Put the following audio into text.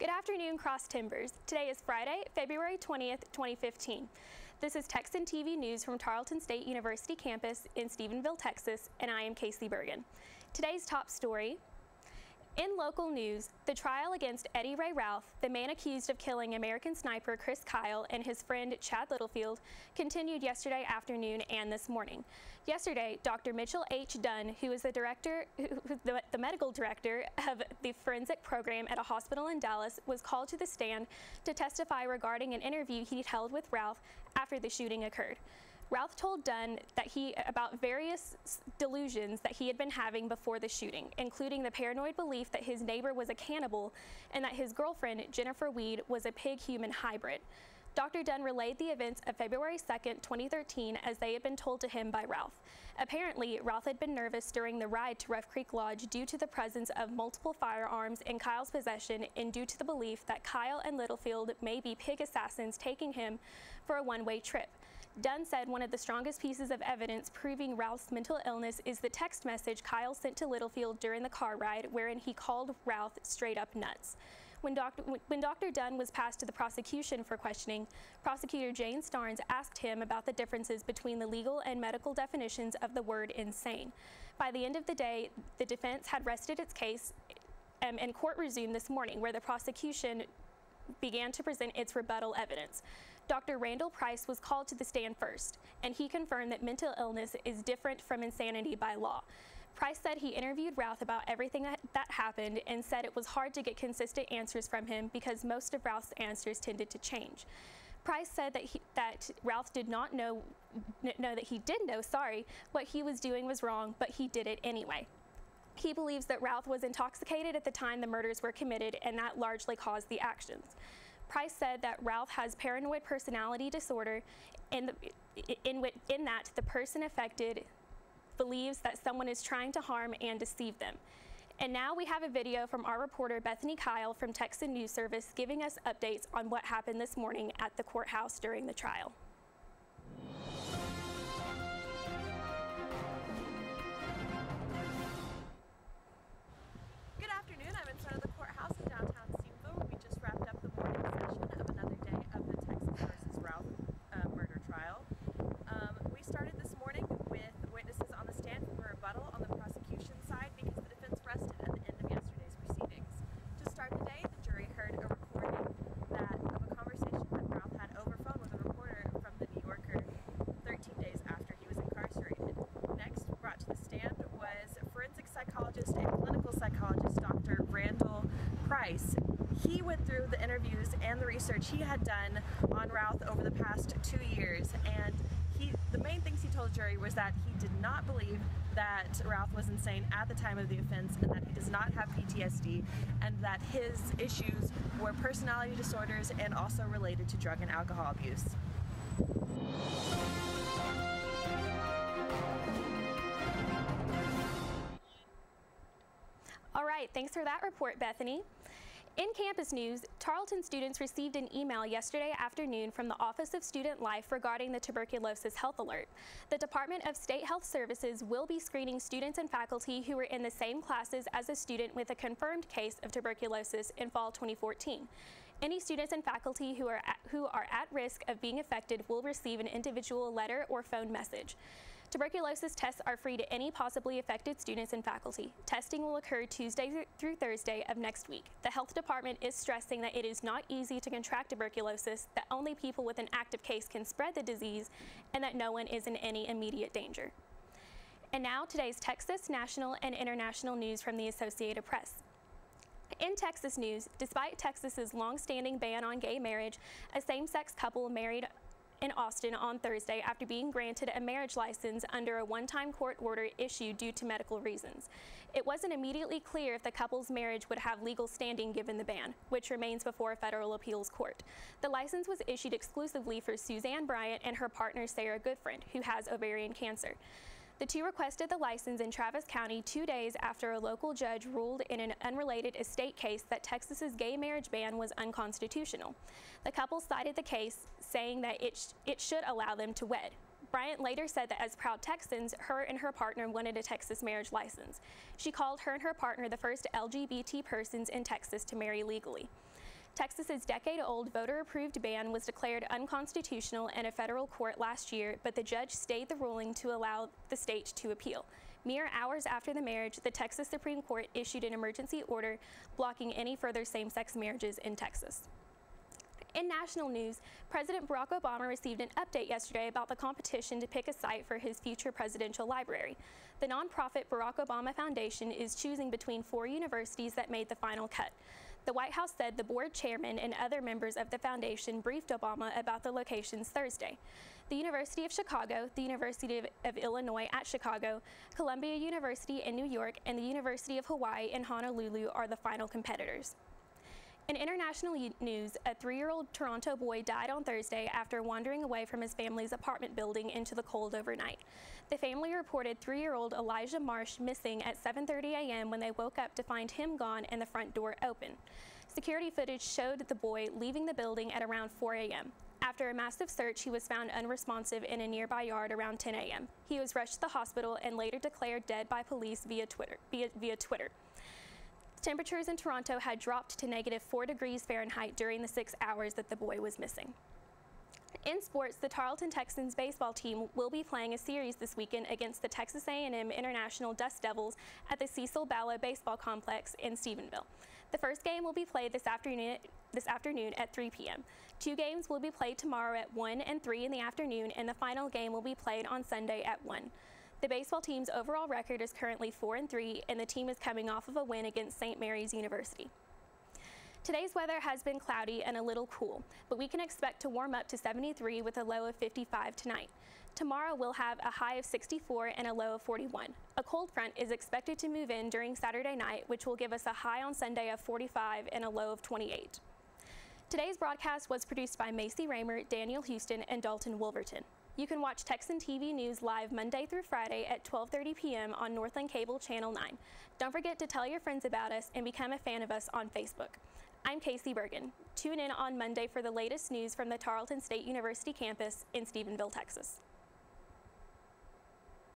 Good afternoon, Cross Timbers. Today is Friday, February 20th, 2015. This is Texan TV News from Tarleton State University campus in Stephenville, Texas, and I am Kasey Burgan. Today's top story. In local news, the trial against Eddie Ray Routh, the man accused of killing American sniper Kasey Kyle and his friend Chad Littlefield, continued yesterday afternoon and this morning. Yesterday, Dr. Mitchell H. Dunn, who is the medical director of the forensic program at a hospital in Dallas, was called to the stand to testify regarding an interview he held with Routh after the shooting occurred. Routh told Dunn that about various delusions that he had been having before the shooting, including the paranoid belief that his neighbor was a cannibal and that his girlfriend, Jennifer Weed, was a pig-human hybrid. Dr. Dunn relayed the events of February 2nd, 2013 as they had been told to him by Routh. Apparently, Routh had been nervous during the ride to Rough Creek Lodge due to the presence of multiple firearms in Kyle's possession and due to the belief that Kyle and Littlefield may be pig assassins taking him for a one-way trip. Dunn said one of the strongest pieces of evidence proving Routh's mental illness is the text message Kyle sent to Littlefield during the car ride, wherein he called Routh straight up nuts. When Dr. Dunn was passed to the prosecution for questioning, Prosecutor Jane Starnes asked him about the differences between the legal and medical definitions of the word insane. By the end of the day, the defense had rested its case, and court resumed this morning, where the prosecution began to present its rebuttal evidence. Dr. Randall Price was called to the stand first, and he confirmed that mental illness is different from insanity by law. Price said he interviewed Routh about everything that happened and said it was hard to get consistent answers from him because most of Routh's answers tended to change. Price said that Routh did not know that he did know, what he was doing was wrong, but he did it anyway. He believes that Routh was intoxicated at the time the murders were committed, and that largely caused the actions. Price said that Routh has paranoid personality disorder, in that the person affected believes that someone is trying to harm and deceive them. And now we have a video from our reporter Bethany Kyle from Texan News Service giving us updates on what happened this morning at the courthouse during the trial. Good afternoon. I'm in front of the courthouse in downtown Stephenville, where we just wrapped up the morning session of another day of the Texas versus Routh murder trial. We started this morning with witnesses on the stand for rebuttal on the prosecution side because the defense rested at the end of yesterday's proceedings. To start the day, the jury heard a recording of a conversation that Routh had over phone with a reporter from The New Yorker 13 days after he was incarcerated. Next, brought to the stand was forensic psychologist and clinical psychologist Dr. Randall Price. He went through the interviews and the research he had done on Routh over the past 2 years, and the main things he told the jury was that he did not believe that Routh was insane at the time of the offense, and that he does not have PTSD, and that his issues were personality disorders and also related to drug and alcohol abuse. All right, thanks for that report, Bethany. In campus news, Tarleton students received an email yesterday afternoon from the Office of Student Life regarding the tuberculosis health alert. The Department of State Health Services will be screening students and faculty who were in the same classes as a student with a confirmed case of tuberculosis in fall 2014. Any students and faculty who are at risk of being affected will receive an individual letter or phone message. Tuberculosis tests are free to any possibly affected students and faculty. Testing will occur Tuesday through Thursday of next week. The health department is stressing that it is not easy to contract tuberculosis, that only people with an active case can spread the disease, and that no one is in any immediate danger. And now today's Texas, national, and international news from the Associated Press. In Texas news, despite Texas's long-standing ban on gay marriage, a same-sex couple married in Austin on Thursday after being granted a marriage license under a one-time court order issued due to medical reasons. It wasn't immediately clear if the couple's marriage would have legal standing given the ban, which remains before a federal appeals court. The license was issued exclusively for Suzanne Bryant and her partner Sarah Goodfriend, who has ovarian cancer. The two requested the license in Travis County 2 days after a local judge ruled in an unrelated estate case that Texas's gay marriage ban was unconstitutional. The couple cited the case, saying that it should allow them to wed. Bryant later said that as proud Texans, her and her partner wanted a Texas marriage license. She called her and her partner the first LGBT persons in Texas to marry legally. Texas's decade-old voter-approved ban was declared unconstitutional in a federal court last year, but the judge stayed the ruling to allow the state to appeal. Mere hours after the marriage, the Texas Supreme Court issued an emergency order blocking any further same-sex marriages in Texas. In national news, President Barack Obama received an update yesterday about the competition to pick a site for his future presidential library. The nonprofit Barack Obama Foundation is choosing between 4 universities that made the final cut. The White House said the board chairman and other members of the foundation briefed Obama about the locations Thursday. The University of Chicago, the University of Illinois at Chicago, Columbia University in New York, and the University of Hawaii in Honolulu are the final competitors. In international news, a 3-year-old Toronto boy died on Thursday after wandering away from his family's apartment building into the cold overnight. The family reported 3-year-old Elijah Marsh missing at 7:30 a.m. when they woke up to find him gone and the front door open. Security footage showed the boy leaving the building at around 4 a.m. After a massive search, he was found unresponsive in a nearby yard around 10 a.m. He was rushed to the hospital and later declared dead by police via Twitter. Temperatures in Toronto had dropped to -4 degrees Fahrenheit during the 6 hours that the boy was missing. In sports, the Tarleton Texans baseball team will be playing a series this weekend against the Texas A&M International Dust Devils at the Cecil Balla Baseball Complex in Stephenville. The first game will be played this afternoon at 3 p.m. 2 games will be played tomorrow at 1 and 3 in the afternoon, and the final game will be played on Sunday at 1. The baseball team's overall record is currently 4-3, and the team is coming off of a win against St. Mary's University. Today's weather has been cloudy and a little cool, but we can expect to warm up to 73 with a low of 55 tonight. Tomorrow we'll have a high of 64 and a low of 41. A cold front is expected to move in during Saturday night, which will give us a high on Sunday of 45 and a low of 28. Today's broadcast was produced by Macy Raymer, Daniel Houston, and Dalton Wolverton. You can watch Texan TV News live Monday through Friday at 12:30 p.m. on Northland Cable Channel 9. Don't forget to tell your friends about us and become a fan of us on Facebook. I'm Kasey Burgan. Tune in on Monday for the latest news from the Tarleton State University campus in Stephenville, Texas.